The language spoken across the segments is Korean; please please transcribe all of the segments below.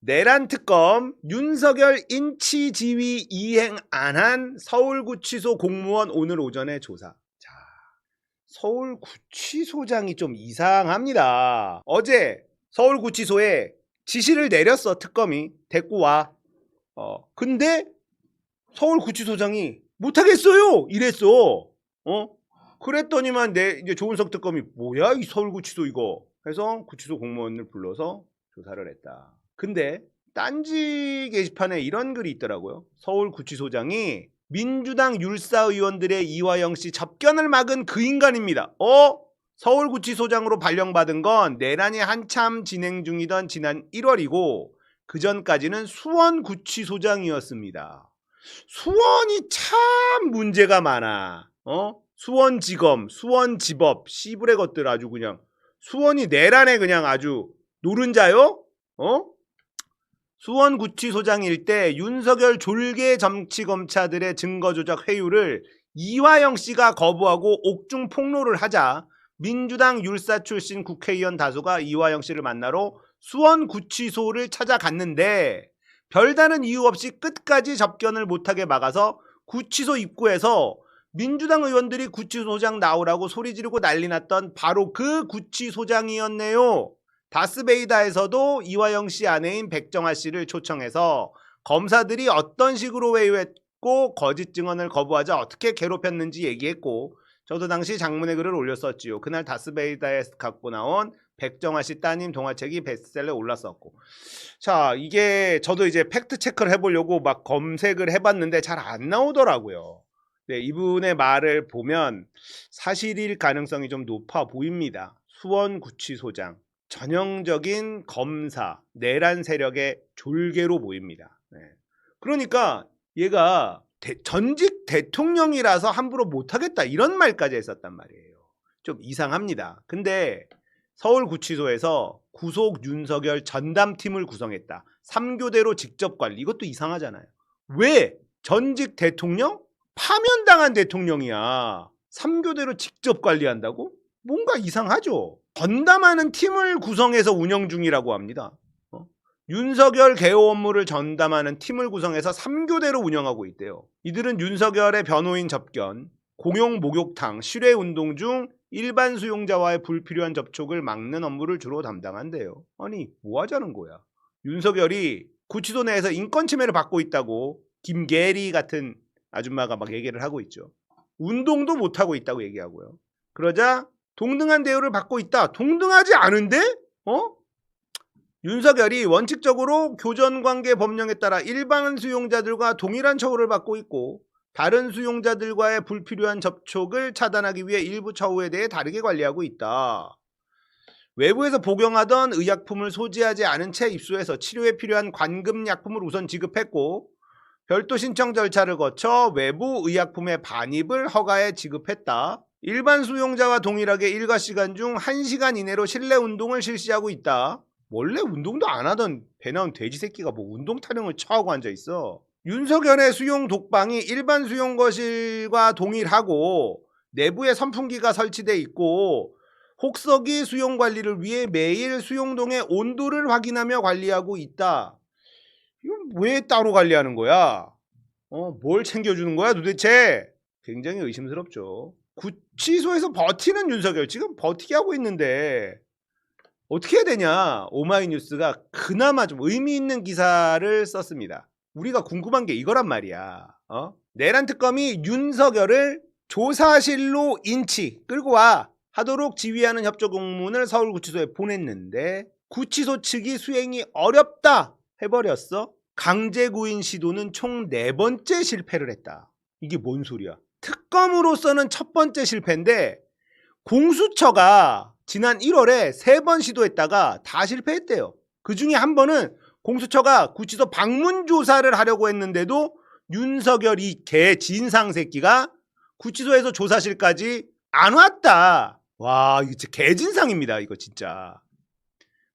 내란 특검 윤석열 인치지휘 이행 안 한 서울구치소 공무원 오늘 오전에 조사. 자, 서울구치소장이 좀 이상합니다. 어제 서울구치소에 지시를 내렸어. 특검이 데리고 와. 근데 서울구치소장이 못하겠어요 이랬어. 그랬더니만 이제 조은석 특검이 뭐야 이 서울구치소 이거 해서 구치소 공무원을 불러서 조사를 했다. 근데 딴지 게시판에 이런 글이 있더라고요. 서울구치소장이 민주당 율사의원들의 이화영 씨 접견을 막은 그 인간입니다. 서울구치소장으로 발령받은 건 내란이 한참 진행 중이던 지난 1월이고 그 전까지는 수원구치소장이었습니다. 수원이 참 문제가 많아. 수원지검, 수원지법, 씨부레 것들 아주 그냥 수원이 내란에 그냥 아주 노른자요? 수원구치소장일 때 윤석열 졸개 정치검사들의 증거조작 회유를 이화영 씨가 거부하고 옥중 폭로를 하자 민주당 율사 출신 국회의원 다수가 이화영 씨를 만나러 수원구치소를 찾아갔는데 별다른 이유 없이 끝까지 접견을 못하게 막아서 구치소 입구에서 민주당 의원들이 구치소장 나오라고 소리 지르고 난리 났던 바로 그 구치소장이었네요. 다스베이다에서도 이화영 씨 아내인 백정아 씨를 초청해서 검사들이 어떤 식으로 회유했고 거짓 증언을 거부하자 어떻게 괴롭혔는지 얘기했고 저도 당시 장문의 글을 올렸었지요. 그날 다스베이다에서 갖고 나온 백정아 씨 따님 동화책이 베스트셀러에 올랐었고 자 이게 저도 이제 팩트 체크를 해보려고 막 검색을 해봤는데 잘 안 나오더라고요. 네, 이분의 말을 보면 사실일 가능성이 좀 높아 보입니다. 수원구치소장 전형적인 검사 내란 세력의 졸개로 보입니다. 네. 그러니까 얘가 전직 대통령이라서 함부로 못하겠다 이런 말까지 했었단 말이에요. 좀 이상합니다. 근데 서울구치소에서 구속 윤석열 전담팀을 구성했다. 3교대로 직접 관리. 이것도 이상하잖아요. 왜? 전직 대통령? 파면당한 대통령이야. 3교대로 직접 관리한다고? 뭔가 이상하죠. 전담하는 팀을 구성해서 운영 중이라고 합니다. 윤석열 개호 업무를 전담하는 팀을 구성해서 3교대로 운영하고 있대요. 이들은 윤석열의 변호인 접견, 공용 목욕탕, 실외 운동 중 일반 수용자와의 불필요한 접촉을 막는 업무를 주로 담당한대요. 아니 뭐 하자는 거야. 윤석열이 구치소 내에서 인권 침해를 받고 있다고 김계리 같은 아줌마가 막 얘기를 하고 있죠. 운동도 못하고 있다고 얘기하고요. 그러자 동등한 대우를 받고 있다. 동등하지 않은데? 윤석열이 원칙적으로 교전관계 법령에 따라 일반 수용자들과 동일한 처우를 받고 있고 다른 수용자들과의 불필요한 접촉을 차단하기 위해 일부 처우에 대해 다르게 관리하고 있다. 외부에서 복용하던 의약품을 소지하지 않은 채 입수해서 치료에 필요한 관금 약품을 우선 지급했고 별도 신청 절차를 거쳐 외부 의약품의 반입을 허가해 지급했다. 일반 수용자와 동일하게 일과 시간 중 1시간 이내로 실내 운동을 실시하고 있다. 원래 운동도 안 하던 배 나온 돼지 새끼가 뭐 운동 타령을 처하고 앉아있어. 윤석열의 수용 독방이 일반 수용거실과 동일하고 내부에 선풍기가 설치돼 있고 혹석이 수용 관리를 위해 매일 수용동의 온도를 확인하며 관리하고 있다. 이건 왜 따로 관리하는 거야? 뭘 챙겨주는 거야 도대체? 굉장히 의심스럽죠. 구치소에서 버티는 윤석열 지금 버티게 하고 있는데 어떻게 해야 되냐? 오마이뉴스가 그나마 좀 의미 있는 기사를 썼습니다. 우리가 궁금한 게 이거란 말이야. 내란 특검이 윤석열을 조사실로 인치 끌고 와 하도록 지휘하는 협조 공문을 서울구치소에 보냈는데 구치소 측이 수행이 어렵다 해버렸어. 강제구인 시도는 총 4번째 실패를 했다. 이게 뭔 소리야? 특검으로서는 첫 번째 실패인데 공수처가 지난 1월에 3번 시도했다가 다 실패했대요. 그 중에 한 번은 공수처가 구치소 방문 조사를 하려고 했는데도 윤석열 이 개 진상 새끼가 구치소에서 조사실까지 안 왔다. 와, 이거 진짜 개진상입니다. 이거 진짜.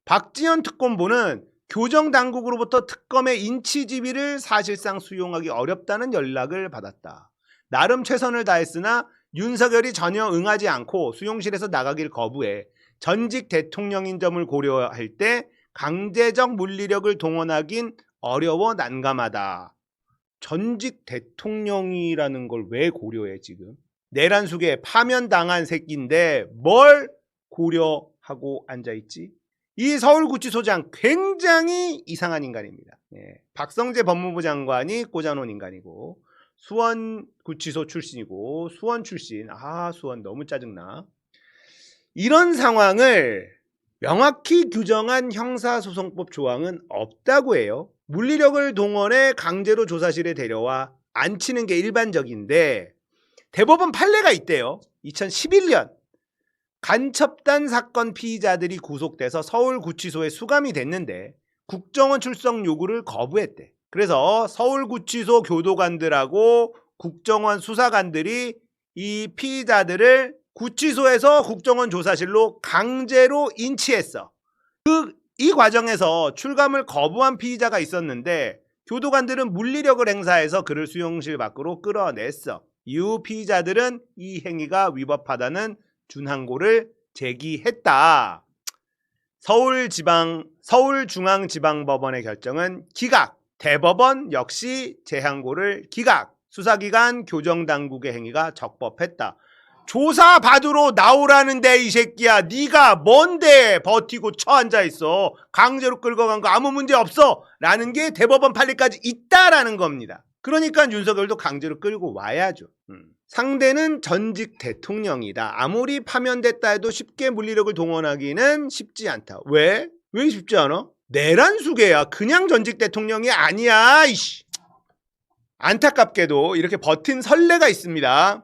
박지현 특검보는 교정당국으로부터 특검의 인치지휘를 사실상 수용하기 어렵다는 연락을 받았다. 나름 최선을 다했으나 윤석열이 전혀 응하지 않고 수용실에서 나가길 거부해 전직 대통령인 점을 고려할 때 강제적 물리력을 동원하긴 어려워 난감하다. 전직 대통령이라는 걸 왜 고려해 지금? 내란 속에 파면당한 새끼인데 뭘 고려하고 앉아있지? 이 서울구치소장 굉장히 이상한 인간입니다. 박성재 법무부 장관이 꽂아놓은 인간이고 수원구치소 출신이고 수원 출신. 수원 너무 짜증나. 이런 상황을 명확히 규정한 형사소송법 조항은 없다고 해요. 물리력을 동원해 강제로 조사실에 데려와 앉히는 게 일반적인데 대법원 판례가 있대요. 2011년 간첩단 사건 피의자들이 구속돼서 서울구치소에 수감이 됐는데 국정원 출석 요구를 거부했대. 그래서 서울구치소 교도관들하고 국정원 수사관들이 이 피의자들을 구치소에서 국정원 조사실로 강제로 인치했어. 이 과정에서 출감을 거부한 피의자가 있었는데 교도관들은 물리력을 행사해서 그를 수용실 밖으로 끌어냈어. 이후 피의자들은 이 행위가 위법하다는 준항고를 제기했다. 서울중앙지방법원의 결정은 기각, 대법원 역시 재항고를 기각, 수사기관 교정당국의 행위가 적법했다. 조사 받으러 나오라는데 이 새끼야, 네가 뭔데 버티고 처앉아있어. 강제로 끌고 간 거 아무 문제 없어 라는 게 대법원 판례까지 있다라는 겁니다. 그러니까 윤석열도 강제로 끌고 와야죠. 상대는 전직 대통령이다. 아무리 파면됐다 해도 쉽게 물리력을 동원하기는 쉽지 않다. 왜? 왜 쉽지 않아? 내란 수괴야. 그냥 전직 대통령이 아니야. 이씨. 안타깝게도 이렇게 버틴 선례가 있습니다.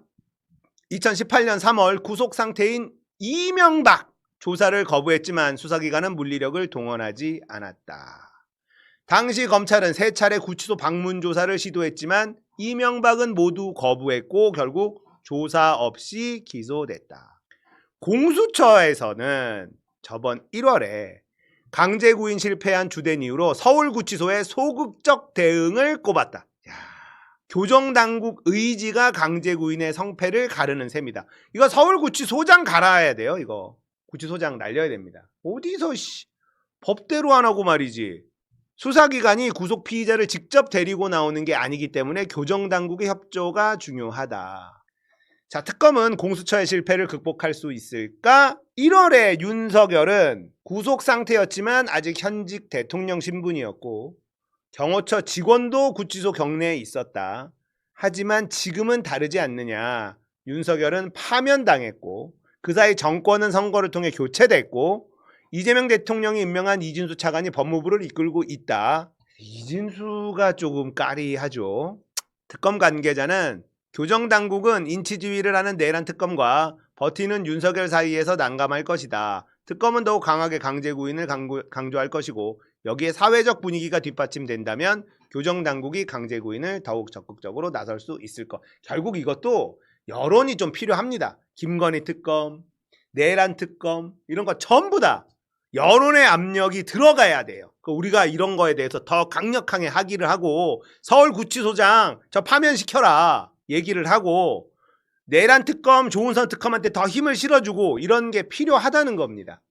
2018년 3월 구속 상태인 이명박 조사를 거부했지만 수사기관은 물리력을 동원하지 않았다. 당시 검찰은 3차례 구치소 방문 조사를 시도했지만 이명박은 모두 거부했고 결국 조사 없이 기소됐다. 공수처에서는 저번 1월에 강제구인 실패한 주된 이유로 서울구치소의 소극적 대응을 꼽았다. 교정당국 의지가 강제구인의 성패를 가르는 셈이다. 이거 서울구치소장 갈아야 돼요. 이거 구치소장 날려야 됩니다. 어디서 법대로 안 하고 말이지. 수사기관이 구속 피의자를 직접 데리고 나오는 게 아니기 때문에 교정당국의 협조가 중요하다. 자, 특검은 공수처의 실패를 극복할 수 있을까? 1월에 윤석열은 구속 상태였지만 아직 현직 대통령 신분이었고 경호처 직원도 구치소 경내에 있었다. 하지만 지금은 다르지 않느냐. 윤석열은 파면당했고 그 사이 정권은 선거를 통해 교체됐고 이재명 대통령이 임명한 이진수 차관이 법무부를 이끌고 있다. 이진수가 조금 까리하죠. 특검 관계자는 교정당국은 인치지휘를 하는 내란 특검과 버티는 윤석열 사이에서 난감할 것이다. 특검은 더욱 강하게 강제구인을 강조할 것이고 여기에 사회적 분위기가 뒷받침된다면 교정당국이 강제구인을 더욱 적극적으로 나설 수 있을 것. 결국 이것도 여론이 좀 필요합니다. 김건희 특검, 내란 특검 이런 거 전부 다 여론의 압력이 들어가야 돼요. 우리가 이런 거에 대해서 더 강력하게 하기를 하고 서울구치소장 저 파면시켜라 얘기를 하고 내란 특검, 조은선 특검한테 더 힘을 실어주고 이런 게 필요하다는 겁니다.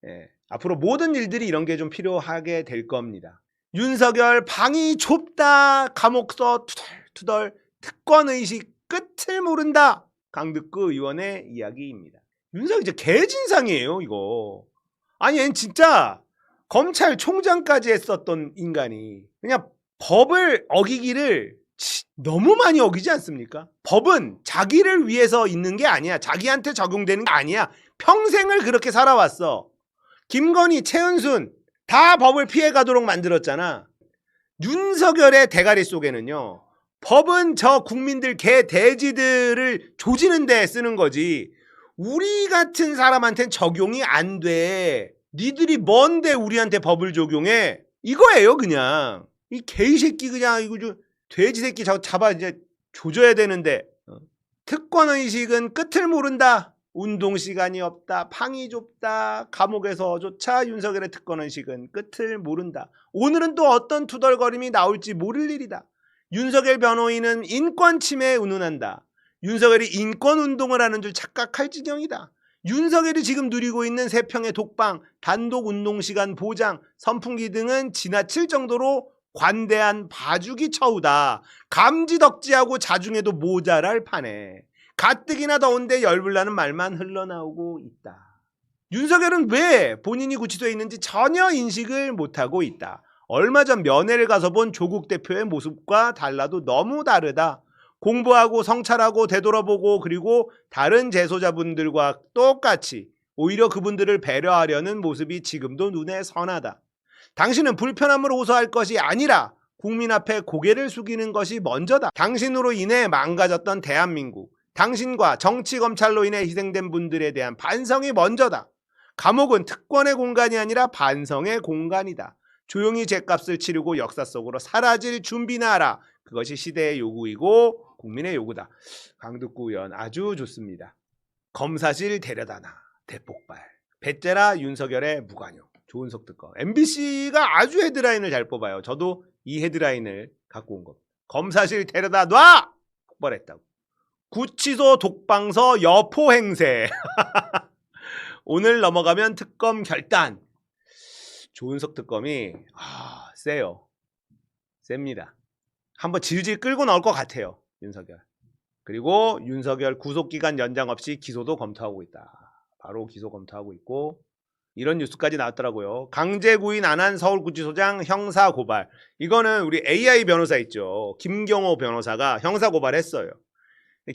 앞으로 모든 일들이 이런 게 좀 필요하게 될 겁니다. 윤석열 방이 좁다. 감옥서 투덜투덜 특권의식 끝을 모른다. 강득구 의원의 이야기입니다. 윤석열 진짜 개진상이에요 이거. 아니 얘는 진짜 검찰총장까지 했었던 인간이 그냥 법을 어기기를 너무 많이 어기지 않습니까? 법은 자기를 위해서 있는 게 아니야. 자기한테 적용되는 게 아니야. 평생을 그렇게 살아왔어. 김건희, 최은순 다 법을 피해가도록 만들었잖아. 윤석열의 대가리 속에는요. 법은 저 국민들 개 돼지들을 조지는 데 쓰는 거지. 우리 같은 사람한테는 적용이 안 돼. 니들이 뭔데 우리한테 법을 적용해? 이거예요 그냥. 이 개새끼 그냥 이거 좀 돼지 새끼 잡아 이제 조져야 되는데. 특권의식은 끝을 모른다. 운동시간이 없다. 방이 좁다. 감옥에서조차 윤석열의 특권의식은 끝을 모른다. 오늘은 또 어떤 투덜거림이 나올지 모를 일이다. 윤석열 변호인은 인권 침해에 운운한다. 윤석열이 인권운동을 하는 줄 착각할 지경이다. 윤석열이 지금 누리고 있는 3평의 독방, 단독 운동시간 보장, 선풍기 등은 지나칠 정도로 관대한 봐주기 처우다. 감지덕지하고 자중해도 모자랄 판에 가뜩이나 더운데 열불나는 말만 흘러나오고 있다. 윤석열은 왜 본인이 구치소에 있는지 전혀 인식을 못하고 있다. 얼마 전 면회를 가서 본 조국 대표의 모습과 달라도 너무 다르다. 공부하고 성찰하고 되돌아보고 그리고 다른 재소자분들과 똑같이 오히려 그분들을 배려하려는 모습이 지금도 눈에 선하다. 당신은 불편함을 호소할 것이 아니라 국민 앞에 고개를 숙이는 것이 먼저다. 당신으로 인해 망가졌던 대한민국, 당신과 정치 검찰로 인해 희생된 분들에 대한 반성이 먼저다. 감옥은 특권의 공간이 아니라 반성의 공간이다. 조용히 죗값을 치르고 역사 속으로 사라질 준비나 하라. 그것이 시대의 요구이고 국민의 요구다. 강득구 의원 아주 좋습니다. 검사실 데려다놔 대폭발. 배째라 윤석열의 무관용. 조은석 특검. MBC가 아주 헤드라인을 잘 뽑아요. 저도 이 헤드라인을 갖고 온 겁니다. 검사실 데려다 놔! 폭발했다고. 구치소 독방서 여포 행세. 오늘 넘어가면 특검 결단. 조은석 특검이 세요. 셉니다. 한번 질질 끌고 나올 것 같아요. 윤석열. 그리고 윤석열 구속기간 연장 없이 기소도 검토하고 있다. 바로 기소 검토하고 있고 이런 뉴스까지 나왔더라고요. 강제 구인 안 한 서울구치소장 형사 고발. 이거는 우리 AI 변호사 있죠. 김경호 변호사가 형사 고발했어요.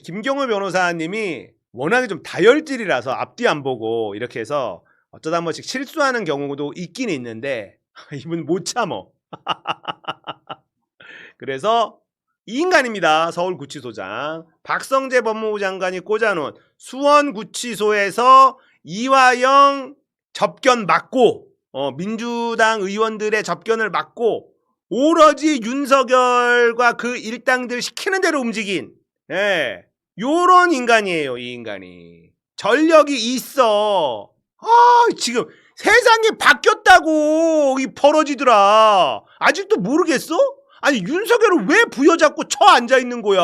김경호 변호사님이 워낙에 좀 다혈질이라서 앞뒤 안 보고 이렇게 해서 어쩌다 한 번씩 실수하는 경우도 있긴 있는데 이분 못 참어. 그래서 이 인간입니다. 서울구치소장. 박성재 법무부 장관이 꽂아놓은 수원구치소에서 이화영 접견 막고 민주당 의원들의 접견을 막고 오로지 윤석열과 그 일당들 시키는 대로 움직인 요런 인간이에요. 이 인간이. 전력이 있어. 지금 세상이 바뀌었다고 이 벌어지더라. 아직도 모르겠어? 아니 윤석열을 왜 부여잡고 쳐 앉아있는 거야?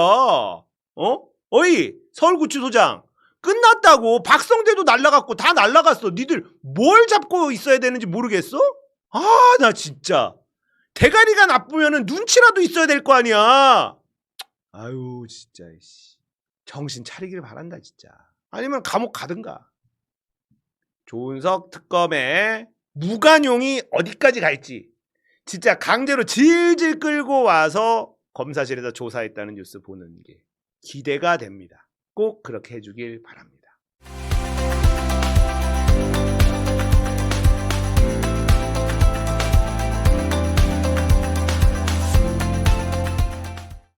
어이 서울구치소장 끝났다고. 박성재도 날라갔고 다 날라갔어. 니들 뭘 잡고 있어야 되는지 모르겠어? 나 진짜 대가리가 나쁘면은 눈치라도 있어야 될 거 아니야. 아유 진짜 정신 차리길 바란다 진짜. 아니면 감옥 가든가. 조은석 특검의 무관용이 어디까지 갈지 진짜 강제로 질질 끌고 와서 검사실에서 조사했다는 뉴스 보는 게 기대가 됩니다. 꼭 그렇게 해주길 바랍니다.